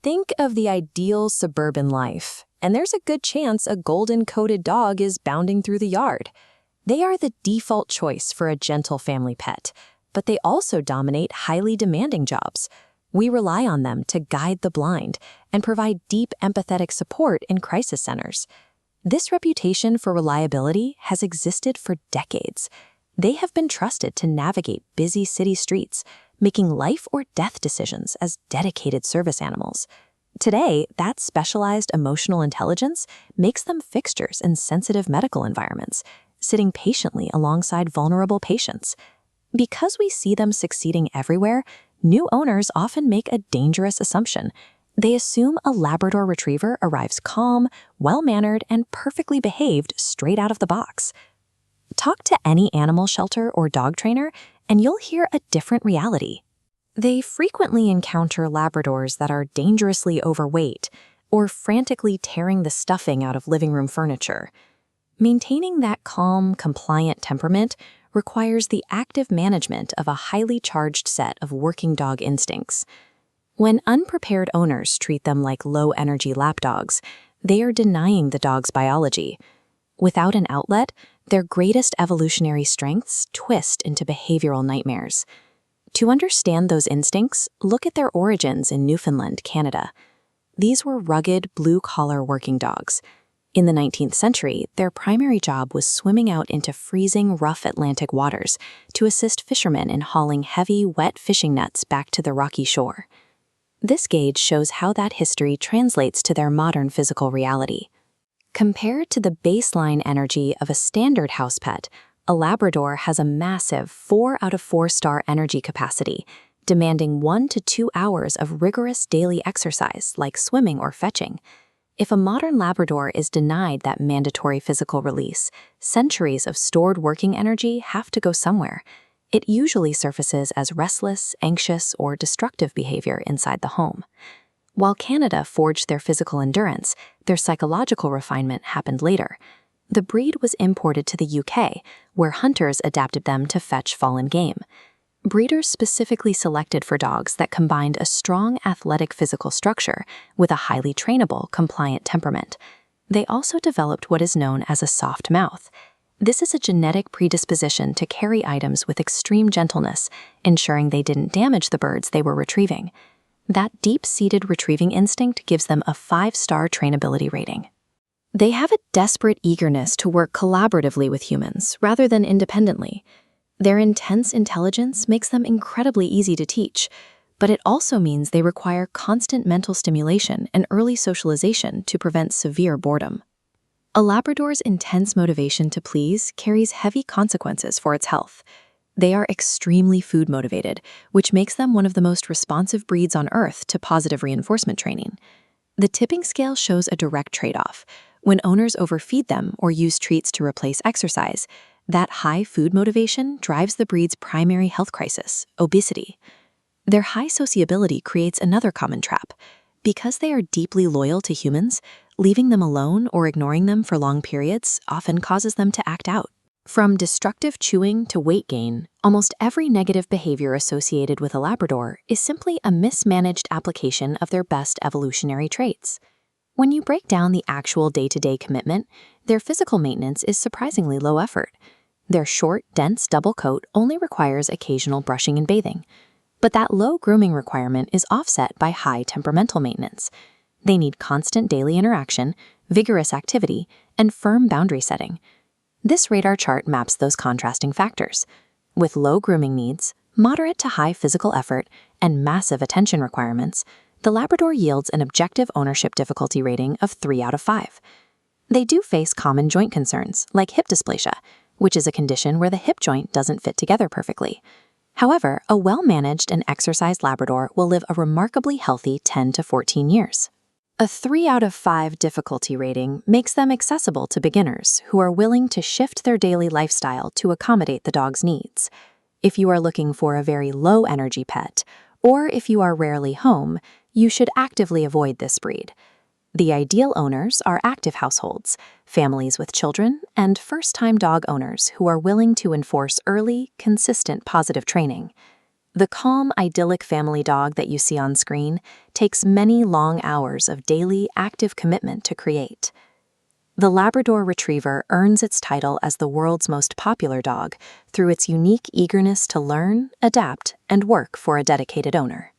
Think of the ideal suburban life, and there's a good chance a golden-coated dog is bounding through the yard. They are the default choice for a gentle family pet, but they also dominate highly demanding jobs. We rely on them to guide the blind and provide deep empathetic support in crisis centers. This reputation for reliability has existed for decades. They have been trusted to navigate busy city streets, making life or death decisions as dedicated service animals. Today, that specialized emotional intelligence makes them fixtures in sensitive medical environments, sitting patiently alongside vulnerable patients. Because we see them succeeding everywhere, new owners often make a dangerous assumption. They assume a Labrador Retriever arrives calm, well-mannered, and perfectly behaved straight out of the box. Talk to any animal shelter or dog trainer, and you'll hear a different reality. They frequently encounter Labradors that are dangerously overweight or frantically tearing the stuffing out of living room furniture. Maintaining that calm, compliant temperament requires the active management of a highly charged set of working dog instincts. When unprepared owners treat them like low-energy lapdogs, they are denying the dog's biology. Without an outlet, their greatest evolutionary strengths twist into behavioral nightmares. To understand those instincts, look at their origins in Newfoundland, Canada. These were rugged, blue-collar working dogs. In the 19th century, their primary job was swimming out into freezing, rough Atlantic waters to assist fishermen in hauling heavy, wet fishing nets back to the rocky shore. This gauge shows how that history translates to their modern physical reality. Compared to the baseline energy of a standard house pet, a Labrador has a massive 4 out of 4-star energy capacity, demanding 1 to 2 hours of rigorous daily exercise like swimming or fetching. If a modern Labrador is denied that mandatory physical release, centuries of stored working energy have to go somewhere. It usually surfaces as restless, anxious, or destructive behavior inside the home. While Canada forged their physical endurance, their psychological refinement happened later. The breed was imported to the UK, where hunters adapted them to fetch fallen game. Breeders specifically selected for dogs that combined a strong athletic physical structure with a highly trainable, compliant temperament. They also developed what is known as a soft mouth. This is a genetic predisposition to carry items with extreme gentleness, ensuring they didn't damage the birds they were retrieving. That deep-seated retrieving instinct gives them a 5-star trainability rating. They have a desperate eagerness to work collaboratively with humans rather than independently. Their intense intelligence makes them incredibly easy to teach, but it also means they require constant mental stimulation and early socialization to prevent severe boredom. A Labrador's intense motivation to please carries heavy consequences for its health. They are extremely food-motivated, which makes them one of the most responsive breeds on Earth to positive reinforcement training. The tipping scale shows a direct trade-off. When owners overfeed them or use treats to replace exercise, that high food motivation drives the breed's primary health crisis, obesity. Their high sociability creates another common trap. Because they are deeply loyal to humans, leaving them alone or ignoring them for long periods often causes them to act out. From destructive chewing to weight gain, almost every negative behavior associated with a Labrador is simply a mismanaged application of their best evolutionary traits. When you break down the actual day-to-day commitment, their physical maintenance is surprisingly low effort. Their short, dense double coat only requires occasional brushing and bathing. But that low grooming requirement is offset by high temperamental maintenance. They need constant daily interaction, vigorous activity, and firm boundary setting. This radar chart maps those contrasting factors. With low grooming needs, moderate to high physical effort, and massive attention requirements, the Labrador yields an objective ownership difficulty rating of 3 out of 5. They do face common joint concerns, like hip dysplasia, which is a condition where the hip joint doesn't fit together perfectly. However, a well-managed and exercised Labrador will live a remarkably healthy 10 to 14 years. A 3 out of 5 difficulty rating makes them accessible to beginners who are willing to shift their daily lifestyle to accommodate the dog's needs. If you are looking for a very low-energy pet, or if you are rarely home, you should actively avoid this breed. The ideal owners are active households, families with children, and first-time dog owners who are willing to enforce early, consistent positive training. The calm, idyllic family dog that you see on screen takes many long hours of daily, active commitment to create. The Labrador Retriever earns its title as the world's most popular dog through its unique eagerness to learn, adapt, and work for a dedicated owner.